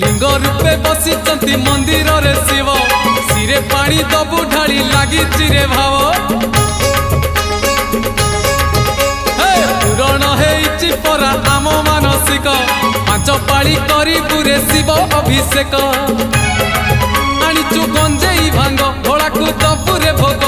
लिंग रूपे बसिचंती मंदिर रे शिव सिरे पानी दबु ढाली लागी चिरे भाव पूरण हेइछि परा आम मानसिक पांच पाली करी पुरे शिव अभिषेक आनिचु गंजेई भांग भोला को दबुरे भोग